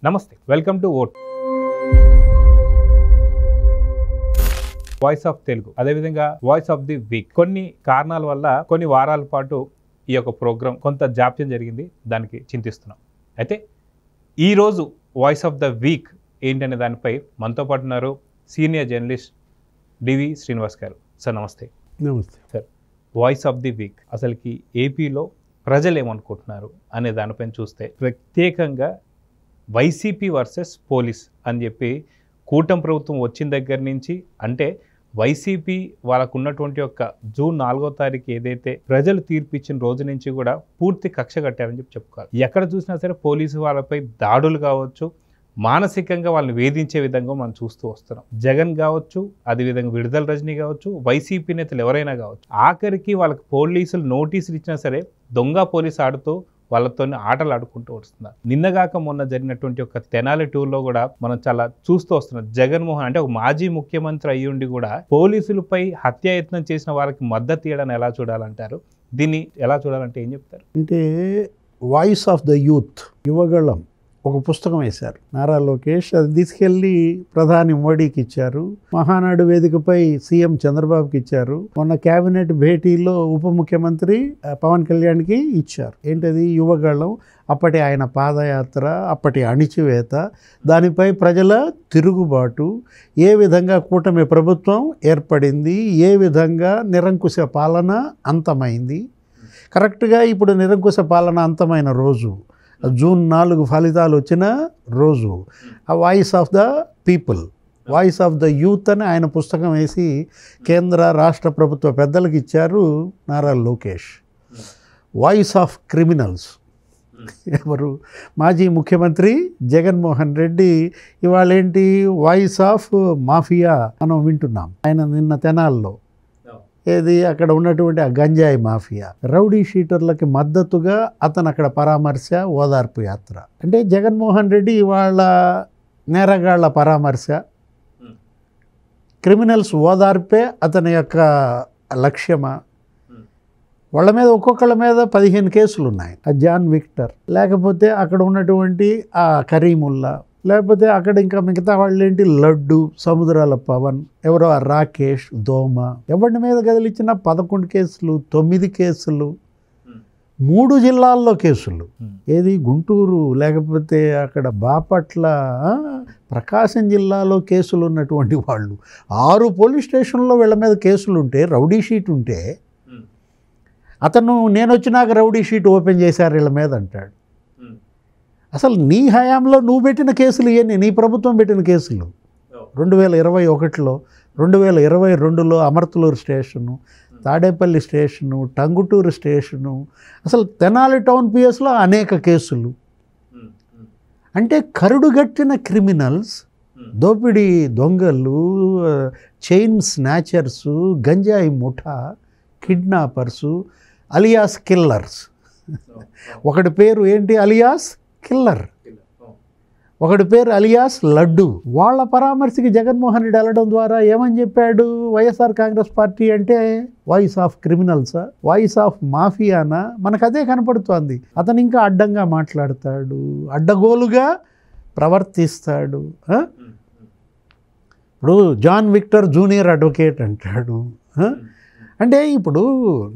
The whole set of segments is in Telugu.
నమస్తే, welcome to vote voice of Telugu, అదేవిధంగా వాయిస్ ఆఫ్ ది వీక్. కొన్ని కారణాల వల్ల కొన్ని వారాల పాటు ఈ యొక్క ప్రోగ్రాం కొంత జాప్యం జరిగింది, దానికి చింతిస్తున్నాం. అయితే ఈరోజు వాయిస్ ఆఫ్ ద వీక్ ఏంటనే దానిపై మనతో పాటు ఉన్నారు సీనియర్ జర్నలిస్ట్ డివి శ్రీనివాస్ గారు. సార్ నమస్తే. నమస్తే sir, voice of the week అసలుకి ఏపీలో ప్రజలు ఏమనుకుంటున్నారు అనే దానిపైన చూస్తే ప్రత్యేకంగా వైసీపీ వర్సెస్ పోలీస్ అని చెప్పి కూటమి ప్రభుత్వం వచ్చిన దగ్గర నుంచి, అంటే వైసీపీ వాళ్ళకు ఉన్నటువంటి యొక్క జూన్ 4వ తారీఖు ఏదైతే ప్రజలు తీర్పు ఇచ్చిన రోజు నుంచి కూడా పూర్తి కక్ష కట్టారని చెప్పి చెప్పుకోవాలి. ఎక్కడ చూసినా సరే పోలీసు వాళ్ళపై దాడులు కావచ్చు, మానసికంగా వాళ్ళని వేధించే విధంగా మనం చూస్తూ వస్తున్నాం. జగన్ కావచ్చు, అదేవిధంగా విడుదల రజనీ కావచ్చు, వైసీపీ నేతలు ఎవరైనా కావచ్చు, ఆఖరికి వాళ్ళకి పోలీసులు నోటీసులు ఇచ్చినా సరే దొంగ పోలీసు ఆడుతూ వాళ్ళతో ఆటలు ఆడుకుంటూ వస్తున్నారు. నిన్నగాక మొన్న జరిగినటువంటి ఒక తెనాలి టూర్లో కూడా మనం చాలా చూస్తూ వస్తున్నాం. జగన్మోహన్ అంటే ఒక మాజీ ముఖ్యమంత్రి అయ్యుండి కూడా పోలీసులపై హత్యాయత్నం చేసిన వారికి మద్దతు ఇవ్వడాన్ని ఎలా చూడాలంటారు? దీన్ని ఎలా చూడాలంటే ఏం చెప్తారు? అంటే voice of the youth, Yuvagalam ఒక పుస్తకం వేశారు నారా లోకేష్. అది తీసుకెళ్ళి ప్రధాని మోడీకి ఇచ్చారు, మహానాడు వేదికపై సీఎం చంద్రబాబుకి ఇచ్చారు, మొన్న కేబినెట్ భేటీలో ఉప ముఖ్యమంత్రి పవన్ కళ్యాణ్కి ఇచ్చారు. ఏంటది? యువగళం. అప్పటి ఆయన పాదయాత్ర, అప్పటి అణిచివేత, దానిపై ప్రజల తిరుగుబాటు, ఏ విధంగా కూటమి ప్రభుత్వం ఏర్పడింది, ఏ విధంగా నిరంకుశ పాలన అంతమైంది. కరెక్ట్గా ఇప్పుడు నిరంకుశ పాలన అంతమైన రోజు జూన్ 4 ఫలితాలు వచ్చిన రోజు. ఆ voice of the people, voice of the youth అని ఆయన పుస్తకం వేసి కేంద్ర రాష్ట్ర ప్రభుత్వ పెద్దలకు ఇచ్చారు Nara Lokesh. Voice of criminals ఎవరు? మాజీ ముఖ్యమంత్రి జగన్మోహన్ రెడ్డి. ఇవాళ ఏంటి? వాయిస్ ఆఫ్ మాఫియా మనం వింటున్నాం. ఆయన నిన్న తెనాల్లో ఏది అక్కడ ఉన్నటువంటి ఆ గంజాయి మాఫియా, రౌడీ షీటర్లకి మద్దతుగా అతను అక్కడ పరామర్శ, ఓదార్పు యాత్ర. అంటే జగన్మోహన్ రెడ్డి ఇవాళ నేరగాళ్ల పరామర్శ, క్రిమినల్స్ ఓదార్పే అతని యొక్క లక్ష్యమా? వాళ్ళ మీద ఒక్కొక్కళ్ళ మీద 15 కేసులు ఉన్నాయి. ఆ జాన్ విక్టర్, లేకపోతే అక్కడ ఉన్నటువంటి ఆ కరీముల్లా, లేకపోతే అక్కడ ఇంకా మిగతా వాళ్ళు ఏంటి, లడ్డు, సముద్రాల పవన్, ఎవరో ఆ రాకేష్, దోమ, ఎవరి మీద కదిలిచ్చిన 11 కేసులు, 9 కేసులు, 3 జిల్లాల్లో కేసులు. ఏది? గుంటూరు, లేకపోతే అక్కడ బాపట్ల, ప్రకాశం జిల్లాలో కేసులు ఉన్నటువంటి వాళ్ళు. 6 పోలీస్ స్టేషన్లో వీళ్ళ మీద కేసులు ఉంటే, రౌడీ షీట్ ఉంటే, అతను నేను వచ్చినాక రౌడీ షీట్ ఓపెన్ చేశారు వీళ్ళ మీద అంటాడు. అసలు నీ హయాంలో నువ్వు పెట్టిన కేసులు ఇవన్నీ, నీ ప్రభుత్వం పెట్టిన కేసులు. 2021లో, 2022లో Amarthaluru station, Tadepalli station, Tanguturu station, అసలు తెనాలి టౌన్ పిఎస్లో అనేక కేసులు. అంటే కరుడుగట్టిన క్రిమినల్స్, దోపిడీ దొంగలు, చైన్ స్నాచర్సు, గంజాయి ముఠా, కిడ్నాపర్సు, అలియాస్ కిల్లర్స్. ఒకటి పేరు ఏంటి? Alias killer. ఒకటి పేరు అలియాస్ లడ్డు. వాళ్ళ పరామర్శకి జగన్మోహన్ రెడ్డి వెళ్ళడం ద్వారా ఏమని చెప్పాడు? వైఎస్ఆర్ కాంగ్రెస్ పార్టీ అంటే వాయిస్ ఆఫ్ క్రిమినల్సా, వాయిస్ ఆఫ్ మాఫియానా? మనకు అదే కనపడుతోంది. అతను ఇంకా అడ్డంగా మాట్లాడతాడు, అడ్డగోలుగా ప్రవర్తిస్తాడు. ఇప్పుడు జాన్ విక్టర్ జూనియర్ అడ్వకేట్ అంటాడు. అంటే ఇప్పుడు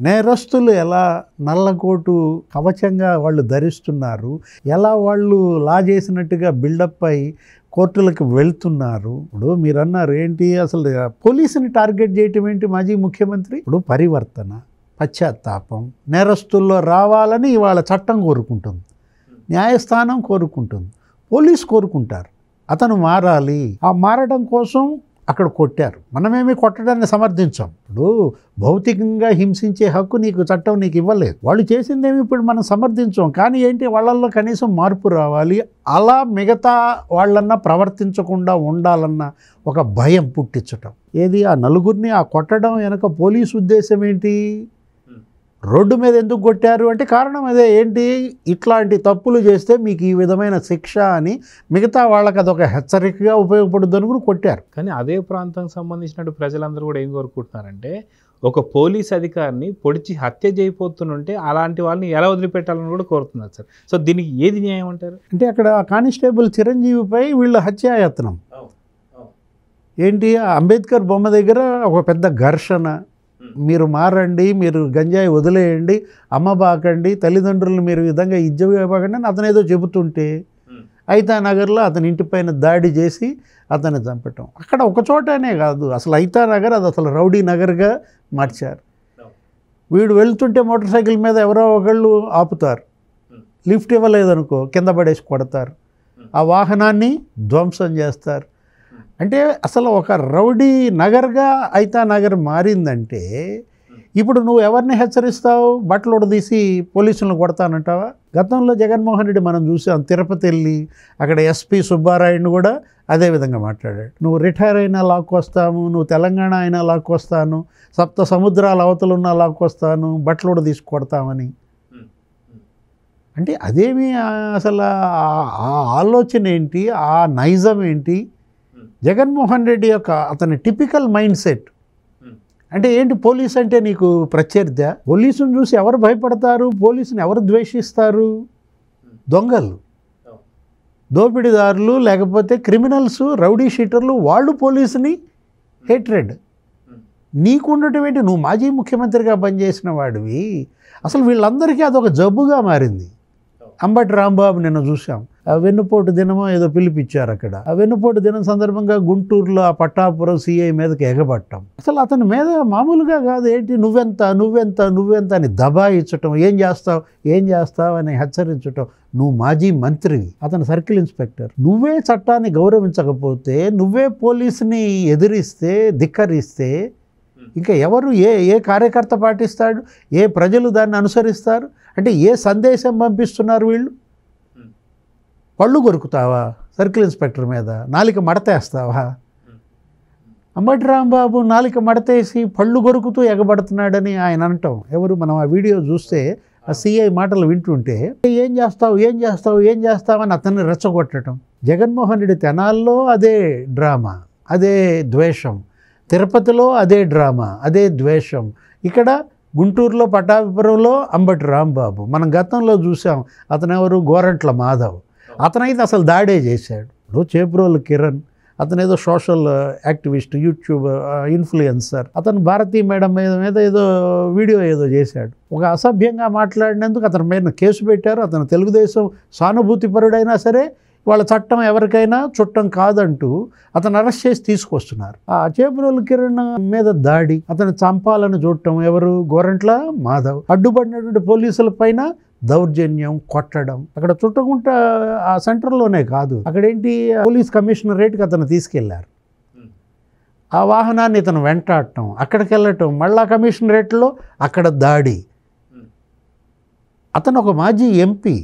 నేరస్తులు ఎలా నల్లకోటు కవచంగా వాళ్ళు ధరిస్తున్నారు, ఎలా వాళ్ళు లా చేసినట్టుగా బిల్డప్ అయి కోర్టులకు వెళ్తున్నారు. ఇప్పుడు మీరు అన్నారు ఏంటి, అసలు పోలీసుని టార్గెట్ చేయటం ఏంటి మాజీ ముఖ్యమంత్రి? ఇప్పుడు పరివర్తన, పశ్చాత్తాపం నేరస్తుల్లో రావాలని ఇవాళ చట్టం కోరుకుంటుంది, న్యాయస్థానం కోరుకుంటుంది, పోలీసు కోరుకుంటారు. అతను మారాలి. ఆ మారడం కోసం అక్కడ కొట్టారు. మనమేమి కొట్టడాన్ని సమర్థించాం. ఇప్పుడు భౌతికంగా హింసించే హక్కు నీకు చట్టం నీకు ఇవ్వలేదు. వాళ్ళు చేసిందేమి ఇప్పుడు మనం సమర్థించాం. కానీ ఏంటి, వాళ్ళల్లో కనీసం మార్పు రావాలి, అలా మిగతా వాళ్ళన్నా ప్రవర్తించకుండా ఉండాలన్న ఒక భయం పుట్టించటం. ఏది? ఆ నలుగురిని ఆ కొట్టడం వెనక పోలీసు ఉద్దేశం ఏంటి? రోడ్డు మీద ఎందుకు కొట్టారు అంటే కారణం అదే. ఏంటి? ఇట్లాంటి తప్పులు చేస్తే మీకు ఈ విధమైన శిక్ష అని మిగతా వాళ్ళకి అదొక హెచ్చరికగా ఉపయోగపడుద్ది అనుకుని కొట్టారు. కానీ అదే ప్రాంతానికి సంబంధించిన ప్రజలందరూ కూడా ఏం కోరుకుంటున్నారంటే, ఒక పోలీస్ అధికారిని పొడిచి హత్య చేయబోతుంటే అలాంటి వాళ్ళని ఎలా వదిలిపెట్టాలని కూడా కోరుతున్నారు సార్. సో దీనికి ఏది న్యాయం అంటారు? అంటే అక్కడ కానిస్టేబుల్ చిరంజీవిపై వీళ్ళు హత్యాయత్నం ఏంటి, అంబేద్కర్ బొమ్మ దగ్గర ఒక పెద్ద ఘర్షణ, మీరు మారండి, మీరు గంజాయి వదిలేయండి, అమ్మ బాకండి, తల్లిదండ్రులను మీరు ఈ విధంగా ఇవ్వకండి అని అతను ఏదో చెబుతుంటే ఐతా నగర్లో అతని ఇంటిపైన దాడి చేసి అతన్ని చంపటం. అక్కడ ఒక చోటనే కాదు, అసలు ఐతా నగర్ అది అసలు రౌడీ నగర్గా మార్చారు. వీడు వెళ్తుంటే మోటార్ సైకిల్ మీద ఎవరో ఒకళ్ళు ఆపుతారు, లిఫ్ట్ ఇవ్వలేదనుకో కింద పడేసి కొడతారు, ఆ వాహనాన్ని ధ్వంసం చేస్తారు. అంటే అసలు ఒక రౌడీ నగర్గా ఐతా నగర్ మారిందంటే ఇప్పుడు నువ్వు ఎవరిని హెచ్చరిస్తావు? బట్టలు ఉడదీసి పోలీసులను కొడతానంటావా? గతంలో జగన్మోహన్ రెడ్డి మనం చూసాం, తిరుపతి వెళ్ళి అక్కడ ఎస్పీ సుబ్బారాయుడిని కూడా అదే విధంగా మాట్లాడాడు. నువ్వు రిటైర్ అయినా లాక్కొస్తాము, నువ్వు తెలంగాణ అయినా లాక్కొస్తాను, సప్త సముద్రాల అవతలున్నా లాక్కొస్తాను, బట్టలు ఉడదీసి కొడతామని. అంటే అదేమి అసలు ఆ ఆలోచన ఏంటి, ఆ నైజం ఏంటి? జగన్మోహన్ రెడ్డి యొక్క అతని టిపికల్ మైండ్ సెట్ అంటే ఏంటి? పోలీస్ అంటే నీకు ప్రత్యర్థ? పోలీసుని చూసి ఎవరు భయపడతారు? పోలీసుని ఎవరు ద్వేషిస్తారు? దొంగలు, దోపిడీదారులు, లేకపోతే క్రిమినల్స్, రౌడీ షీటర్లు, వాళ్ళు పోలీసుని హేట్రెడ్. నీకు ఉండటం నువ్వు మాజీ ముఖ్యమంత్రిగా పనిచేసిన వాడివి. అసలు వీళ్ళందరికీ అదొక జబ్బుగా మారింది. అంబటి రాంబాబు నిన్న చూసాం, ఆ వెన్నుపోటు దినమో ఏదో పిలిపించారు అక్కడ. ఆ వెన్నుపోటు దినం సందర్భంగా గుంటూరులో ఆ పట్టాపురం సిఐ మీదకి ఎగబట్టం. అసలు అతని మీద మామూలుగా కాదు, ఏంటి నువ్వెంత నువ్వెంత నువ్వెంత అని దబాయించటం, ఏం చేస్తావు అని హెచ్చరించటం. నువ్వు మాజీ మంత్రివి, అతను సర్కిల్ ఇన్స్పెక్టర్. నువ్వే చట్టాన్ని గౌరవించకపోతే, నువ్వే పోలీసుని ఎదిరిస్తే, ధిక్కరిస్తే ఇంకా ఎవరు ఏ కార్యకర్త పాటిస్తాడు? ఏ ప్రజలు దాన్ని అనుసరిస్తారు? అంటే ఏ సందేశం పంపిస్తున్నారు వీళ్ళు? పళ్ళు కొరుకుతావా సర్కిల్ ఇన్స్పెక్టర్ మీద? నాలిక మడతేస్తావా? అంబటి రాంబాబు నాలిక మడతేసి పళ్ళు కొరుకుతూ ఎగబడుతున్నాడని ఆయన అనటం. ఎవరు? మనం ఆ వీడియో చూస్తే ఆ సిఐ మాటలు వింటుంటే ఏం చేస్తావు అని అతన్ని రెచ్చగొట్టడం. జగన్మోహన్ రెడ్డి తెనాల్లో అదే డ్రామా, అదే ద్వేషం. తిరుపతిలో అదే డ్రామా, అదే ద్వేషం. ఇక్కడ గుంటూరులో పట్టాభిపురంలో అంబటి రాంబాబు. మనం గతంలో చూసాం, అతను ఎవరు? గోరంట్ల మాధవ్. అతనైతే అసలు దాడే చేశాడు. చేబ్రోలు కిరణ్, అతను ఏదో సోషల్ యాక్టివిస్ట్, యూట్యూబ్ ఇన్ఫ్లుయెన్సర్. అతను భారతీ మేడం మీద ఏదో వీడియో ఏదో చేశాడు. ఒక అసభ్యంగా మాట్లాడినందుకు అతని మీద కేసు పెట్టారు. అతను తెలుగుదేశం సానుభూతిపరుడైనా సరే వాళ్ళ చట్టం ఎవరికైనా చుట్టం కాదంటూ అతను అరెస్ట్ చేసి తీసుకొస్తున్నారు. ఆ చేబ్రోలు కిరణ్ మీద దాడి, అతను చంపాలని చూడటం ఎవరు? గోరంట్ల మాధవ్. అడ్డుపడినటువంటి పోలీసుల పైన దౌర్జన్యం, కొట్టడం. అక్కడ చుట్టకుంట ఆ సెంటర్లోనే కాదు, అక్కడేంటి పోలీస్ కమిషనరేట్కి అతను తీసుకెళ్లారు. ఆ వాహనాన్ని ఇతను వెంటాడటం, అక్కడికి వెళ్ళటం, మళ్ళా కమిషనరేట్లో అక్కడ దాడి. అతను ఒక మాజీ ఎంపీ,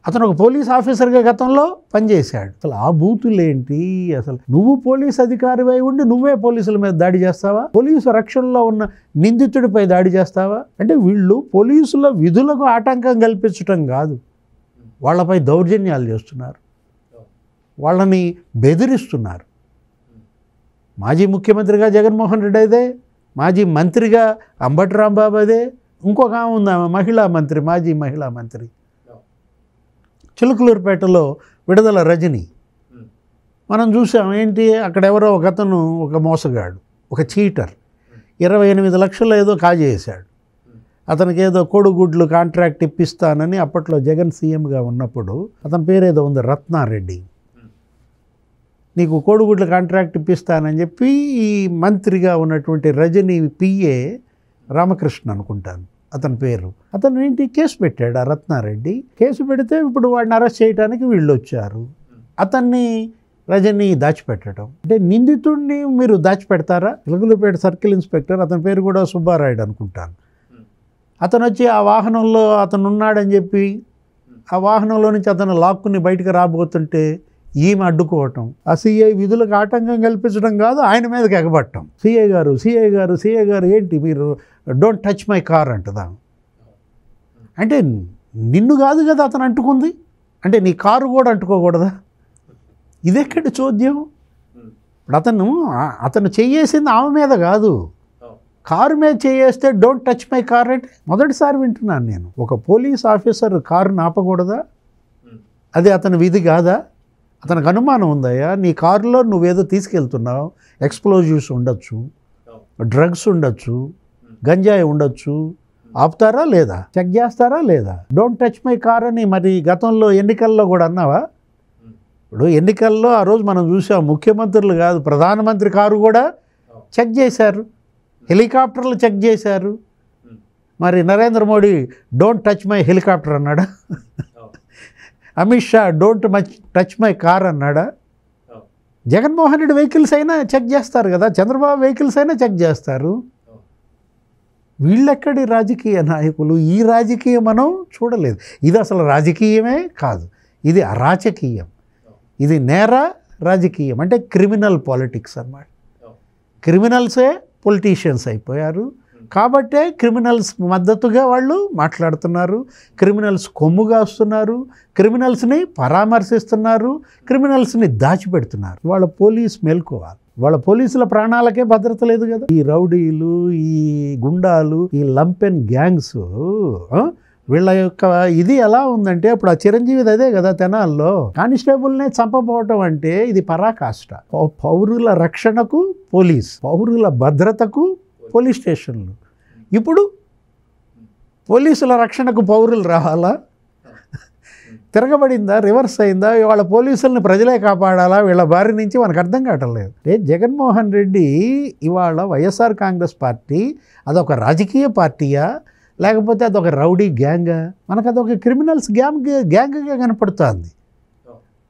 అతను ఒక పోలీస్ ఆఫీసర్గా గతంలో పనిచేశాడు. అసలు ఆ బూతులేంటి? అసలు నువ్వు పోలీస్ అధికారివై ఉండి నువ్వే పోలీసుల మీద దాడి చేస్తావా? పోలీసు రక్షణలో ఉన్న నిందితుడిపై దాడి చేస్తావా? అంటే వీళ్ళు పోలీసుల విధులకు ఆటంకం కల్పించటం కాదు, వాళ్ళపై దౌర్జన్యాలు చేస్తున్నారు, వాళ్ళని బెదిరిస్తున్నారు. మాజీ ముఖ్యమంత్రిగా జగన్మోహన్ రెడ్డి అదే, మాజీ మంత్రిగా అంబటి రాంబాబు అదే, ఇంకొక ఆమె ఉంది, ఆమె మహిళా మంత్రి, మాజీ మహిళా మంత్రి. చిలుకలూరుపేటలో విడుదల రజని మనం చూసాం. ఏంటి అక్కడ ఎవరో ఒక అతను, ఒక మోసగాడు, ఒక చీటర్ 28 లక్షలు ఏదో కాజేశాడు. అతనికి ఏదో కోడిగుడ్లు కాంట్రాక్ట్ ఇప్పిస్తానని అప్పట్లో జగన్ సీఎంగా ఉన్నప్పుడు అతని పేరేదో ఉంది, రత్నారెడ్డి. నీకు కోడిగుడ్ల కాంట్రాక్ట్ ఇప్పిస్తానని చెప్పి ఈ మంత్రిగా ఉన్నటువంటి రజని పిఏ రామకృష్ణ అనుకుంటాను అతని పేరు, అతను ఏంటి కేసు పెట్టాడు. ఆ రత్నారెడ్డి కేసు పెడితే ఇప్పుడు వాడిని అరెస్ట్ చేయడానికి వీళ్ళు వచ్చారు. అతన్ని రజని దాచిపెట్టడం అంటే నిందితుడిని మీరు దాచిపెడతారా? చిలకలూరుపేట సర్కిల్ ఇన్స్పెక్టర్, అతని పేరు కూడా సుబ్బారాయుడు అనుకుంటాను. అతను వచ్చి ఆ వాహనంలో అతను ఉన్నాడని చెప్పి ఆ వాహనంలో నుంచి అతను లాక్కుని బయటకు రాబోతుంటే ఈమె అడ్డుకోవటం, ఆ సిఐ విధులకు ఆటంకం కల్పించడం కాదు, ఆయన మీదకి ఎగబట్టడం. సిఐ గారు ఏంటి మీరు డోంట్ టచ్ మై కార్ అంటదా? అంటే నిన్ను కాదు కదా అతను అంటుకుంది, అంటే నీ కారు కూడా అంటుకోకూడదా? ఇదెక్కడి చోద్యం? ఇప్పుడు అతను చెయ్యేసింది ఆమె మీద కాదు, కారు మీద చేయేస్తే డోంట్ టచ్ మై కార్ అంటే మొదటిసారి వింటున్నాను నేను. ఒక పోలీస్ ఆఫీసర్ కారుని ఆపకూడదా? అది అతని విధి కాదా? అతనికి అనుమానం ఉందయ్యా, నీ కారులో నువ్వేదో తీసుకెళ్తున్నావు, ఎక్స్ప్లోజివ్స్ ఉండొచ్చు, డ్రగ్స్ ఉండొచ్చు, గంజాయి ఉండొచ్చు, ఆపుతారా లేదా? చెక్ చేస్తారా లేదా? డోంట్ టచ్ మై కార్ అని మరి గతంలో ఎన్నికల్లో కూడా అన్నావా? ఇప్పుడు ఎన్నికల్లో ఆ రోజు మనం చూసాం, ముఖ్యమంత్రులు కాదు ప్రధానమంత్రి కారు కూడా చెక్ చేశారు, హెలికాప్టర్లు చెక్ చేశారు. మరి Narendra Modi don't touch my helicopter అన్నాడా? Amit Shah don't touch my car అన్నాడా? జగన్మోహన్ రెడ్డి వెహికల్స్ అయినా చెక్ చేస్తారు కదా, చంద్రబాబు వెహికల్స్ అయినా చెక్ చేస్తారు. వీళ్ళెక్కడి రాజకీయ నాయకులు? ఈ రాజకీయం మనం చూడలేదు. ఇది అసలు రాజకీయమే కాదు, ఇది అరాచకీయం, ఇది నేర రాజకీయం, అంటే క్రిమినల్ పాలిటిక్స్ అన్నమాట. క్రిమినల్సే పొలిటీషియన్స్ అయిపోయారు కాబట్టే క్రిమినల్స్ మద్దతుగా వాళ్ళు మాట్లాడుతున్నారు, క్రిమినల్స్ కొమ్ముగా వస్తున్నారు, క్రిమినల్స్ని పరామర్శిస్తున్నారు, క్రిమినల్స్ని దాచిపెడుతున్నారు. వాళ్ళ పోలీస్ మేల్కోవాలి. వాళ్ళ పోలీసుల ప్రాణాలకే భద్రత లేదు కదా. ఈ రౌడీలు, ఈ గుండాలు, ఈ లంపెన్ గ్యాంగ్స్, వీళ్ళ యొక్క ఇది ఎలా ఉందంటే, ఇప్పుడు ఆ చిరంజీవిది అదే కదా, తెనాల్లో కానిస్టేబుల్నే చంపబోవటం అంటే ఇది పరాకాష్ట. పౌరుల రక్షణకు పోలీస్, పౌరుల భద్రతకు పోలీస్ స్టేషన్లు. ఇప్పుడు పోలీసుల రక్షణకు పౌరులు రావాలా? తిరగబడిందా? రివర్స్ అయిందా? వాళ్ళ పోలీసులను ప్రజలే కాపాడాలా? వీళ్ళ బారి నుంచి మనకు అర్థం కావట్లేదు. జగన్మోహన్ రెడ్డి ఇవాళ వైఎస్ఆర్ కాంగ్రెస్ పార్టీ అదొక రాజకీయ పార్టీయా, లేకపోతే అదొక రౌడీ గ్యాంగా? మనకు అదొక క్రిమినల్స్ గ్యాంగ్గా కనపడుతుంది.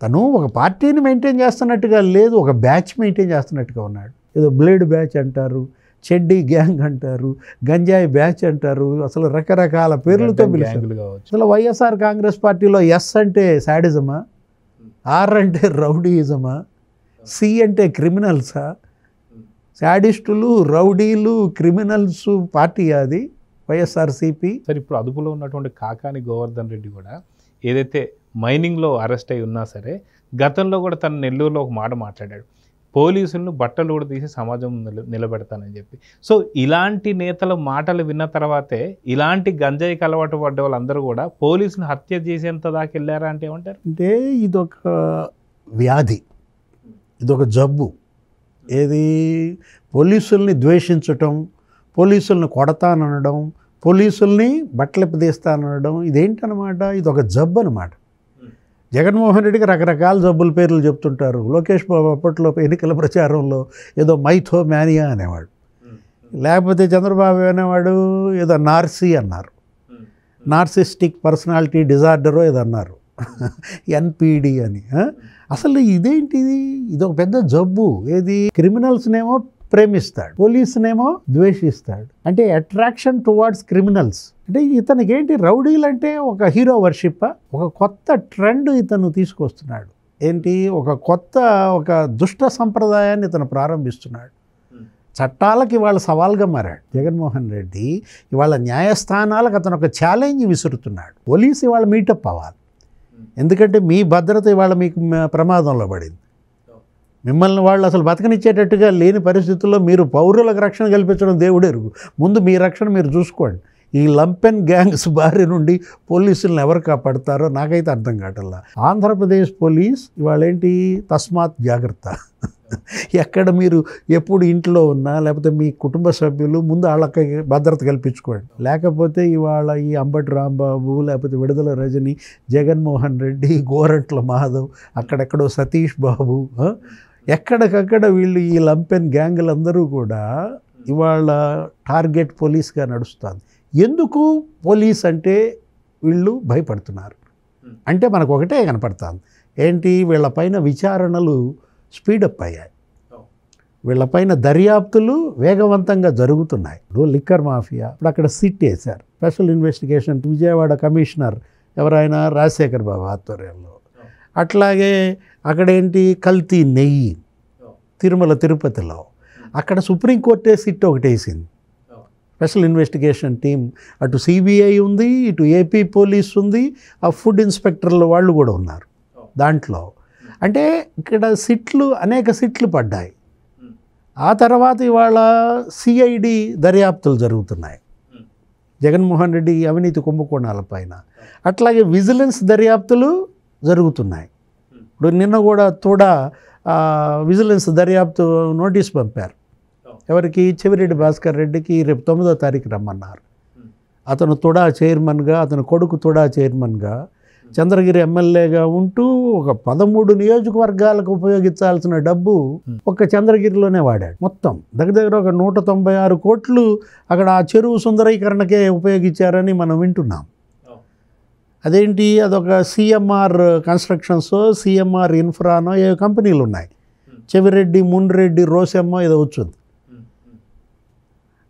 తను ఒక పార్టీని మెయింటైన్ చేస్తున్నట్టుగా లేదు, ఒక బ్యాచ్ మెయింటైన్ చేస్తున్నట్టుగా ఉన్నాడు. ఏదో బ్లేడ్ బ్యాచ్ అంటారు, చెడ్డీ గ్యాంగ్ అంటారు, గంజాయి బ్యాచ్ అంటారు, అసలు రకరకాల పేర్లతో పిలుస్తారు. అసలు వైఎస్ఆర్ కాంగ్రెస్ పార్టీలో ఎస్ అంటే శాడిజమా, ఆర్ అంటే రౌడీయిజమా, సి అంటే క్రిమినల్సా? శాడిస్టులు, రౌడీలు, క్రిమినల్స్ పార్టీ అది వైఎస్ఆర్సీపీ. సరే, ఇప్పుడు అదుపులో ఉన్నటువంటి కాకాని గోవర్ధన్ రెడ్డి కూడా ఏదైతే మైనింగ్లో అరెస్ట్ అయి ఉన్నా సరే, గతంలో కూడా తను నెల్లూరులో ఒక మాట మాట్లాడాడు, పోలీసులను బట్టలు కూడా తీసి సమాజం నిలబెడతానని చెప్పి. సో ఇలాంటి నేతల మాటలు విన్న తర్వాతే ఇలాంటి గంజాయికి అలవాటు పడ్డ వాళ్ళందరూ కూడా పోలీసులను హత్య చేసేంత దాకా వెళ్ళారా అంటే ఏమంటారు? అంటే ఇదొక వ్యాధి, ఇదొక జబ్బు. ఏది? పోలీసుల్ని ద్వేషించటం, పోలీసుల్ని కొడతాననడం, పోలీసుల్ని బట్టలు తీస్తాననడం, ఇదేంటనమాట? ఇదొక జబ్బు అనమాట. జగన్మోహన్ రెడ్డికి రకరకాల జబ్బుల పేర్లు చెప్తుంటారు. లోకేష్ బాబు అప్పట్లో ఎన్నికల ప్రచారంలో ఏదో మైథో మ్యానియా అనేవాడు, లేకపోతే చంద్రబాబు అనేవాడు ఏదో నార్సీ అన్నారు, నార్సిస్టిక్ పర్సనాలిటీ డిజార్డరో ఏదో అన్నారు, ఎన్పిడి అని. అసలు ఇదేంటిది? ఇదొక పెద్ద జబ్బు. ఏది? క్రిమినల్స్నేమో ప్రేమిస్తాడు, పోలీసునేమో ద్వేషిస్తాడు. అంటే అట్రాక్షన్ టువార్డ్స్ క్రిమినల్స్. అంటే ఇతనికి ఏంటి? రౌడీలు అంటే ఒక హీరో వర్షిప్, ఒక కొత్త ట్రెండ్ ఇతను తీసుకొస్తున్నాడు. ఏంటి? ఒక కొత్త ఒక దుష్ట సంప్రదాయాన్ని ఇతను ప్రారంభిస్తున్నాడు. చట్టాలకు ఇవాళ సవాల్గా మారాడు జగన్మోహన్ రెడ్డి. ఇవాళ న్యాయస్థానాలకు అతను ఒక ఛాలెంజ్ విసురుతున్నాడు. పోలీసు ఇవాళ మీటప్ అవ్వాలి, ఎందుకంటే మీ భద్రత ఇవాళ మీకు ప్రమాదంలో పడింది. మిమ్మల్ని వాళ్ళు అసలు బతకనిచ్చేటట్టుగా లేని పరిస్థితుల్లో మీరు పౌరులకు రక్షణ కల్పించడం దేవుడు ఎరుగు. ముందు మీ రక్షణ మీరు చూసుకోండి. ఈ లంపెన్ గ్యాంగ్స్ బారి నుండి పోలీసులను ఎవరు కాపాడతారో నాకైతే అర్థం కావట్లా. ఆంధ్రప్రదేశ్ పోలీస్ ఇవాళ ఏంటి? తస్మాత్ జాగ్రత్త. ఎక్కడ మీరు ఎప్పుడు ఇంట్లో ఉన్నా, లేకపోతే మీ కుటుంబ సభ్యులు ముందు వాళ్ళకి భద్రత కల్పించుకోండి. లేకపోతే ఇవాళ ఈ అంబటి రాంబాబు, లేకపోతే విడుదల రజని, జగన్మోహన్ రెడ్డి, గోరంట్ల మాధవ్, అక్కడెక్కడో సతీష్ బాబు, ఎక్కడికక్కడ వీళ్ళు ఈ లంపెన్ గ్యాంగులందరూ కూడా ఇవాళ టార్గెట్ పోలీస్గా నడుస్తుంది. ఎందుకు? పోలీస్ అంటే వీళ్ళు భయపడుతున్నారు. అంటే మనకు ఒకటే కనపడుతుంది ఏంటి? వీళ్ళపైన విచారణలు స్పీడప్ అయ్యాయి, వీళ్ళపైన దర్యాప్తులు వేగవంతంగా జరుగుతున్నాయి. ఇప్పుడు లిక్కర్ మాఫియా, ఇప్పుడు అక్కడ సిట్ వేశారు, స్పెషల్ ఇన్వెస్టిగేషన్, విజయవాడ కమిషనర్ ఎవరైనా రాజశేఖర్ బాబు ఆధ్వర్యంలో. అట్లాగే అక్కడేంటి? కల్తీ నెయ్యి తిరుమల తిరుపతిలో, అక్కడ సుప్రీంకోర్టే సిట్ ఒకటి వేసింది, స్పెషల్ ఇన్వెస్టిగేషన్ టీం. అటు సిబిఐ ఉంది, ఇటు ఏపీ పోలీస్ ఉంది, ఆ ఫుడ్ ఇన్స్పెక్టర్లు వాళ్ళు కూడా ఉన్నారు దాంట్లో. అంటే ఇక్కడ సిట్లు, అనేక సిట్లు పడ్డాయి. ఆ తర్వాత ఇవాళ సిఐడి దర్యాప్తులు జరుగుతున్నాయి జగన్మోహన్ రెడ్డి అవినీతి కుంభకోణాలపైన. అట్లాగే విజిలెన్స్ దర్యాప్తులు జరుగుతున్నాయి. ఇప్పుడు నిన్న కూడా తుడా విజిలెన్స్ దర్యాప్తు నోటీస్ పంపారు. ఎవరికి? చెవిరెడ్డి భాస్కర్ రెడ్డికి రేపు 9వ తారీఖు రమ్మన్నారు. అతను తుడా చైర్మన్గా, అతని కొడుకు తుడా చైర్మన్గా, చంద్రగిరి ఎమ్మెల్యేగా ఉంటూ ఒక 13 నియోజకవర్గాలకు ఉపయోగించాల్సిన డబ్బు ఒక్క చంద్రగిరిలోనే వాడాడు. మొత్తం దగ్గర ఒక 196 కోట్లు అక్కడ ఆ చెరువు సుందరీకరణకే ఉపయోగించారని మనం వింటున్నాం. అదేంటి? అదొక సిఎంఆర్ కన్స్ట్రక్షన్స్, సిఎంఆర్ ఇన్ఫ్రానో ఏ కంపెనీలు ఉన్నాయి. చెవిరెడ్డి, మున్రెడ్డి, రోసెమ్మో ఏదో వచ్చింది.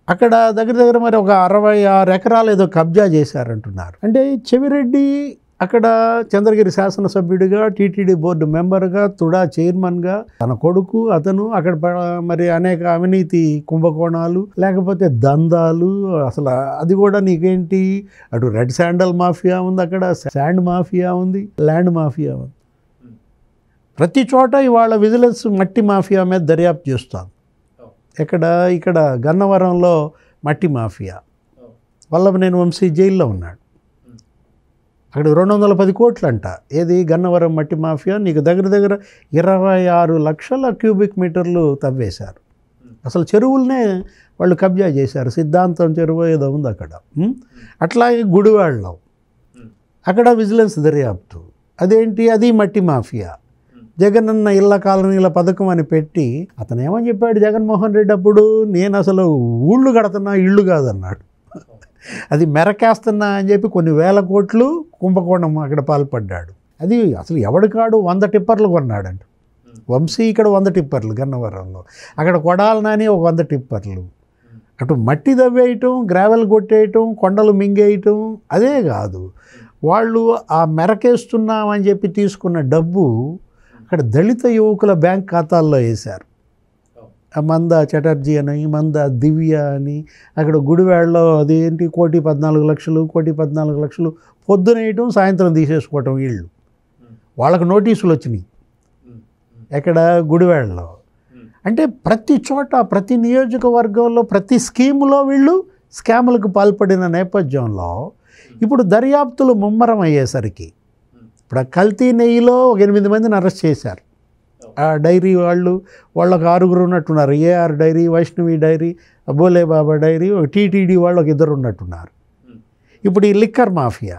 అక్కడ దగ్గర మరి ఒక 66 ఎకరాలు ఏదో కబ్జా చేశారంటున్నారు. అంటే చెవిరెడ్డి అక్కడ చంద్రగిరి శాసనసభ్యుడిగా, టీటీడీ బోర్డు మెంబర్గా, తుడా చైర్మన్గా, తన కొడుకు అతను అక్కడ మరి అనేక అవినీతి కుంభకోణాలు, లేకపోతే దందాలు. అసలు అది కూడా నీకేంటి, అటు రెడ్ శాండల్ మాఫియా ఉంది, అక్కడ శాండ్ మాఫియా ఉంది, ల్యాండ్ మాఫియా ఉంది. ప్రతి చోట ఇవాళ విజిలెన్స్ మట్టి మాఫియా మీద దర్యాప్తు చేస్తాం. ఇక్కడ గన్నవరంలో మట్టి మాఫియా, వల్లభనేని వంశీ జైల్లో ఉన్నాడు. అక్కడ 210 కోట్లు అంట. ఏది? గన్నవరం మట్టి మాఫియా. నీకు దగ్గర 26 లక్షల క్యూబిక్ మీటర్లు తవ్వేశారు. అసలు చెరువులనే వాళ్ళు కబ్జా చేశారు. సిద్ధాంతం చెరువు ఏదో ఉంది అక్కడ. అట్లాగే గుడివాడలో అక్కడ విజిలెన్స్ దర్యాప్తు. అదేంటి? అది మట్టి మాఫియా. జగనన్న ఇళ్ళ కాలనీల పథకం అని పెట్టి అతను ఏమని చెప్పాడు జగన్మోహన్ రెడ్డి అప్పుడు? నేను అసలు ఊళ్ళు కడుతున్నా, ఇళ్ళు కాదన్నాడు. అది మెరకేస్తున్నా అని చెప్పి కొన్ని వేల కోట్లు కుంభకోణం అక్కడ పాల్పడ్డాడు. అది అసలు ఎవడికాడు 100 టిప్పర్లు కొన్నాడంట వంశీ. ఇక్కడ 100 టిప్పర్లు గన్నవరంలో, అక్కడ కొడాలి నాని ఒక 100 టిప్పర్లు. అటు మట్టి దవ్వేయటం, గ్రావెల్ కొట్టేయటం, కొండలు మింగేయటం. అదే కాదు, వాళ్ళు ఆ మెరకేస్తున్నామని చెప్పి తీసుకున్న డబ్బు అక్కడ దళిత యువకుల బ్యాంక్ ఖాతాల్లో వేశారు. మంద చటర్జీ అని, మంద దివ్య అని. అక్కడ గుడివాడలో అదేంటి 1,14,00,000, 1,14,00,000 పొద్దునేయటం, సాయంత్రం తీసేసుకోవటం. వీళ్ళు వాళ్ళకు నోటీసులు వచ్చినాయి. ఎక్కడ? గుడివాడలో. అంటే ప్రతి చోట, ప్రతి నియోజకవర్గంలో, ప్రతి స్కీములో వీళ్ళు స్కాములకు పాల్పడిన నేపథ్యంలో ఇప్పుడు దర్యాప్తులు ముమ్మరం అయ్యేసరికి ఇప్పుడు ఆ కల్తీ నెయ్యిలో ఒక 8 మందిని అరెస్ట్ చేశారు. ఆ డైరీ వాళ్ళకు 6 ఉన్నట్టున్నారు. ఏఆర్ డైరీ, వైష్ణవి డైరీ, బోలే బాబా డైరీ, ఒక టీటీడీ వాళ్ళు ఒక 2 ఉన్నట్టున్నారు. ఇప్పుడు ఈ లిక్కర్ మాఫియా,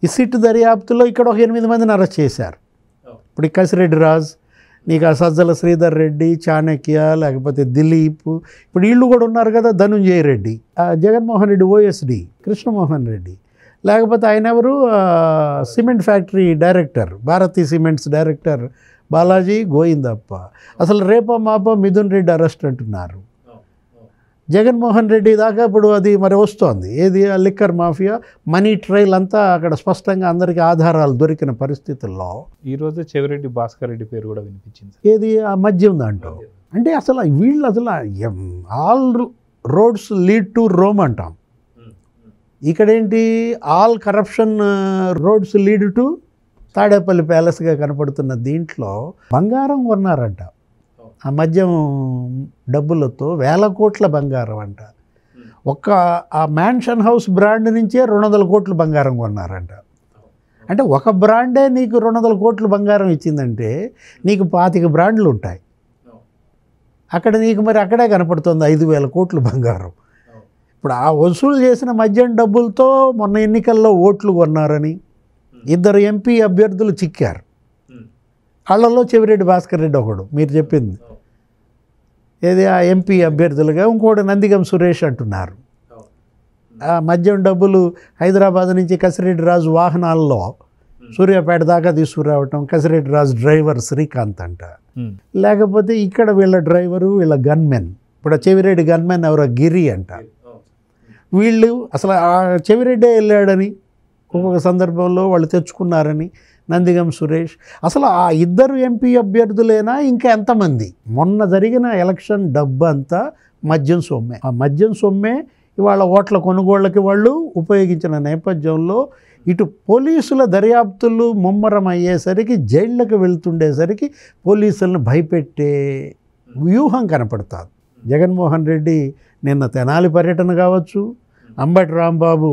ఈ సిట్ దర్యాప్తులో ఇక్కడ ఒక 8 మందిని అరెస్ట్ చేశారు. ఇప్పుడు ఈ కసిరెడ్డి రాజ్, నీకు ఆ సజ్జల శ్రీధర్ రెడ్డి, చాణక్య, లేకపోతే దిలీప్, ఇప్పుడు వీళ్ళు కూడా ఉన్నారు కదా, ధనుంజయ రెడ్డి, జగన్మోహన్ రెడ్డి ఓఎస్డి, కృష్ణమోహన్ రెడ్డి, లేకపోతే ఆయన ఎవరు, cement factory director, Bharathi Cements director Balaji Goindappa. అసలు రేపో మాపో మిథున్ రెడ్డి అరెస్ట్ అంటున్నారు. జగన్మోహన్ రెడ్డి దాకా ఇప్పుడు అది మరి వస్తోంది. ఏది? ఆ లిక్కర్ మాఫియా, మనీ ట్రైల్ అంతా అక్కడ స్పష్టంగా అందరికీ ఆధారాలు దొరికిన పరిస్థితుల్లో ఈరోజు చెవిరెడ్డి భాస్కర్ రెడ్డి పేరు కూడా వినిపించింది. ఏది? ఆ మద్యం దాంట్లో. అంటే అసలు వీళ్ళు అసలు all roads lead to Rome అంటాం. ఇక్కడేంటి? All corruption roads lead to Tadepalli ప్యాలెస్గా కనపడుతున్న దీంట్లో బంగారం కొన్నారంట. ఆ మద్యం డబ్బులతో 1000 కోట్ల బంగారం అంట. ఒక్క ఆ మ్యాన్షన్ హౌస్ బ్రాండ్ నుంచే 200 కోట్లు బంగారం కొన్నారంట. అంటే ఒక బ్రాండే నీకు 200 కోట్లు బంగారం ఇచ్చిందంటే నీకు 25 బ్రాండ్లు ఉంటాయి. అక్కడ నీకు మరి అక్కడే కనపడుతుంది 5,000 కోట్లు బంగారం. ఇప్పుడు ఆ వసూలు చేసిన మద్యం డబ్బులతో మొన్న ఎన్నికల్లో ఓట్లు కొన్నారని 2 ఎంపీ అభ్యర్థులు చిక్కారు. వాళ్ళల్లో చెవిరెడ్డి భాస్కర్ రెడ్డి ఒకడు, మీరు చెప్పింది ఏది? ఆ ఎంపీ అభ్యర్థులుగా. ఇంకోటి నందిగం సురేష్ అంటున్నారు. ఆ మద్యం డబ్బులు హైదరాబాద్ నుంచి కసిరెడ్డి రాజు వాహనాల్లో సూర్యాపేట దాకా తీసుకురావటం, కసిరెడ్డి రాజు డ్రైవర్ శ్రీకాంత్ అంట. లేకపోతే ఇక్కడ వీళ్ళ డ్రైవరు, వీళ్ళ గన్మెన్. ఇప్పుడు చెవిరెడ్డి గన్మెన్ ఎవరో గిరి అంట. వీళ్ళు అసలు ఆ చెవిరెడ్డే వెళ్ళాడని ఒక్కొక్క సందర్భంలో వాళ్ళు తెచ్చుకున్నారని నందిగం సురేష్. అసలు ఆ 2 ఎంపీ అభ్యర్థులేనా ఇంకా ఎంతమంది? మొన్న జరిగిన ఎలక్షన్ డబ్బు అంతా మద్యం సొమ్మే. ఆ మద్యం సొమ్మే ఇవాళ ఓట్ల కొనుగోళ్ళకి వాళ్ళు ఉపయోగించిన నేపథ్యంలో ఇటు పోలీసుల దర్యాప్తులు ముమ్మరం అయ్యేసరికి, జైళ్ళకు వెళ్తుండేసరికి పోలీసులను భయపెట్టే వ్యూహం కనపడుతుంది. జగన్మోహన్ రెడ్డి నిన్న తెనాలి పర్యటన కావచ్చు, అంబటి రాంబాబు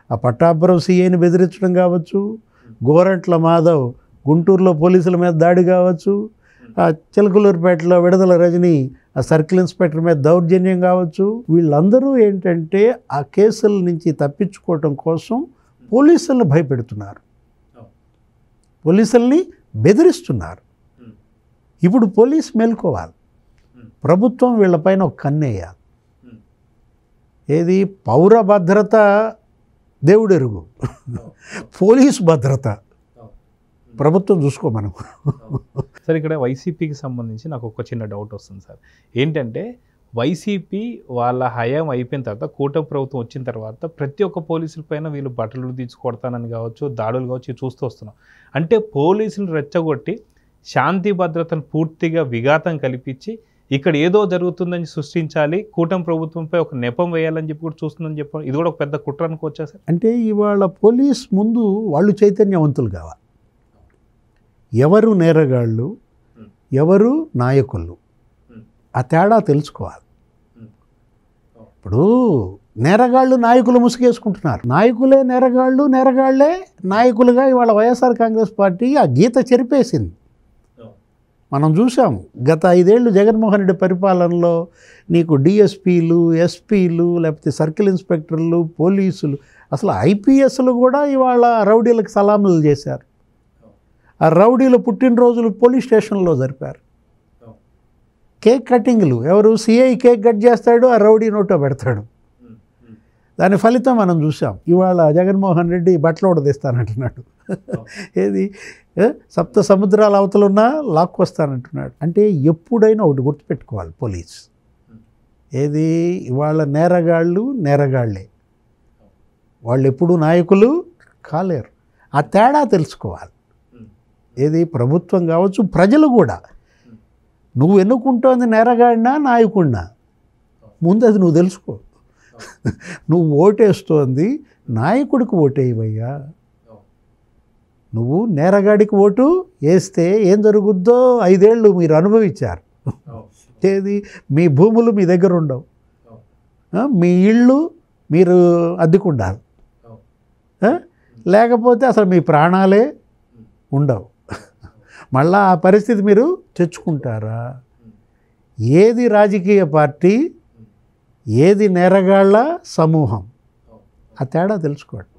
ఆ పట్టాపురం సీఏని బెదిరించడం కావచ్చు, గోరంట్ల మాధవ్ గుంటూరులో పోలీసుల మీద దాడి కావచ్చు, ఆ చిలకలూరుపేటలో విడుదల రజని ఆ సర్కిల్ ఇన్స్పెక్టర్ మీద దౌర్జన్యం కావచ్చు. వీళ్ళందరూ ఏంటంటే ఆ కేసుల నుంచి తప్పించుకోవటం కోసం పోలీసులను భయపెడుతున్నారు, పోలీసుల్ని బెదిరిస్తున్నారు. ఇప్పుడు పోలీస్ మేల్కోవాలి, ప్రభుత్వం వీళ్ళపైన ఒక కన్నేయాలి. ఏది పౌర భద్రత దేవుడెరుగు, పోలీసు భద్రత ప్రభుత్వం చూసుకో మనం. సార్ ఇక్కడ వైసీపీకి సంబంధించి నాకు ఒక చిన్న డౌట్ వస్తుంది సార్. ఏంటంటే వైసీపీ వాళ్ళ హయాం అయిపోయిన తర్వాత కూటమి ప్రభుత్వం వచ్చిన తర్వాత ప్రతి ఒక్క పోలీసుల పైన వీళ్ళు బట్టలు తీసుకోవడతానని కావచ్చు, దాడులు కావచ్చు చూస్తూ వస్తున్నాం. అంటే పోలీసులు రెచ్చగొట్టి శాంతి భద్రతను పూర్తిగా విఘాతం కల్పించి ఇక్కడ ఏదో జరుగుతుందని సృష్టించాలి, కూటమి ప్రభుత్వంపై ఒక నెపం వేయాలని చెప్పి కూడా చూస్తుందని చెప్పి ఇది కూడా ఒక పెద్ద కుట్ర అనుకోవచ్చా సార్? అంటే ఇవాళ పోలీస్ ముందు వాళ్ళు చైతన్యవంతులు కావాలి. ఎవరు నేరగాళ్ళు, ఎవరు నాయకులు, ఆ తేడా తెలుసుకోవాలి. ఇప్పుడు నేరగాళ్ళు నాయకులు ముసుగేసుకుంటున్నారు, నాయకులే నేరగాళ్ళు, నేరగాళ్లే నాయకులుగా ఇవాళ వైఎస్ఆర్ కాంగ్రెస్ పార్టీ ఆ గీత చెరిపేసింది. మనం చూసాం గత 5 ఏళ్ళు జగన్మోహన్ రెడ్డి పరిపాలనలో నీకు డిఎస్పీలు, ఎస్పీలు, లేకపోతే సర్కిల్ ఇన్స్పెక్టర్లు, పోలీసులు, అసలు ఐపీఎస్లు కూడా ఇవాళ రౌడీలకు సలాములు చేశారు. ఆ రౌడీల పుట్టినరోజులు పోలీస్ స్టేషన్లో జరిపారు. కేక్ కటింగ్లు, ఎవరు సిఐ కేక్ కట్ చేస్తాడు, ఆ రౌడీ నోటో పెడతాడు. దాని ఫలితం మనం చూసాం. ఇవాళ జగన్మోహన్ రెడ్డి బట్టలు ఉడదీస్తానంటున్నాడు, ఏది సప్త సముద్రాల అవతలున్నా లాక్కొస్తానంటున్నాడు. అంటే ఎప్పుడైనా ఒకటి గుర్తుపెట్టుకోవాలి పోలీస్, ఏది ఇవాళ నేరగాళ్ళు నేరగాళ్లే, వాళ్ళు ఎప్పుడు నాయకులు కాలేరు. ఆ తేడా తెలుసుకోవాలి. ఏది ప్రభుత్వం కావచ్చు, ప్రజలు కూడా. నువ్వు ఎన్నుకుంటోంది నేరగాడినా నాయకుడినా ముందు అది నువ్వు తెలుసుకో. నువ్వు ఓటేస్తోంది నాయకుడికి ఓటేయవయ్యా. నువ్వు నేరగాడికి ఓటు వేస్తే ఏం జరుగుద్దో 5 ఏళ్ళు మీరు అనుభవించారు. ఏది మీ భూములు మీ దగ్గర ఉండవు, మీ ఇళ్ళు మీరు అద్దెకుండాలి, లేకపోతే అసలు మీ ప్రాణాలే ఉండవు. మళ్ళా ఆ పరిస్థితి మీరు తెచ్చుకుంటారా? ఏది రాజకీయ పార్టీ, ఏది నేరగాళ్ల సమూహం, ఆ తేడా తెలుసుకోండి.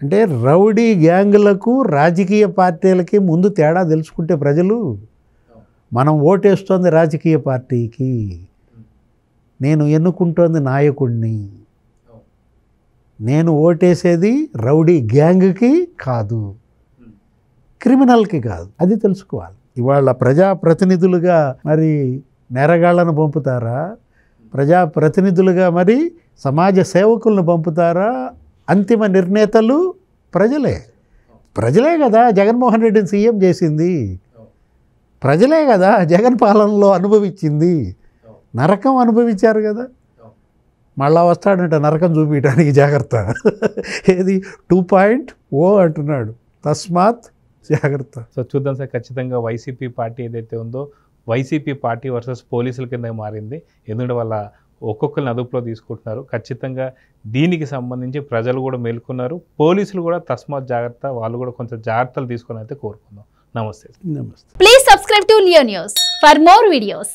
అంటే రౌడీ గ్యాంగులకు రాజకీయ పార్టీలకి ముందు తేడా తెలుసుకుంటే ప్రజలు, మనం ఓటేస్తోంది రాజకీయ పార్టీకి, నేను ఎన్నుకుంటోంది నాయకుడిని, నేను ఓటేసేది రౌడీ గ్యాంగ్కి కాదు, క్రిమినల్కి కాదు, అది తెలుసుకోవాలి. ఇవాళ ప్రజాప్రతినిధులుగా మరి నేరగాళ్లను పంపుతారా? ప్రజాప్రతినిధులుగా మరి సమాజ సేవకులను పంపుతారా? అంతిమ నిర్ణేతలు ప్రజలే. ప్రజలే కదా జగన్మోహన్ రెడ్డిని సీఎం చేసింది, ప్రజలే కదా జగన్ పాలనలో అనుభవించింది, నరకం అనుభవించారు కదా. మళ్ళా వస్తాడంట నరకం చూపించడానికి, జాగ్రత్త. ఏది 2.0 అంటున్నాడు, తస్మాత్ జాగ్రత్త. సో చూద్దాం సార్, ఖచ్చితంగా వైసీపీ పార్టీ ఏదైతే ఉందో వైసీపీ పార్టీ వర్సెస్ పోలీసుల కింద మారింది. ఎందుకంటే వాళ్ళ ఒక్కొక్కరిని అదుపులో తీసుకుంటున్నారు. ఖచ్చితంగా దీనికి సంబంధించి ప్రజలు కూడా మేల్కొన్నారు, పోలీసులు కూడా తస్మాత్ జాగ్రత్త, వాళ్ళు కూడా కొంచెం జాగ్రత్తలు తీసుకొని అయితే కోరుకుందాం. నమస్తే. నమస్తే. Please subscribe to Leo news for more videos.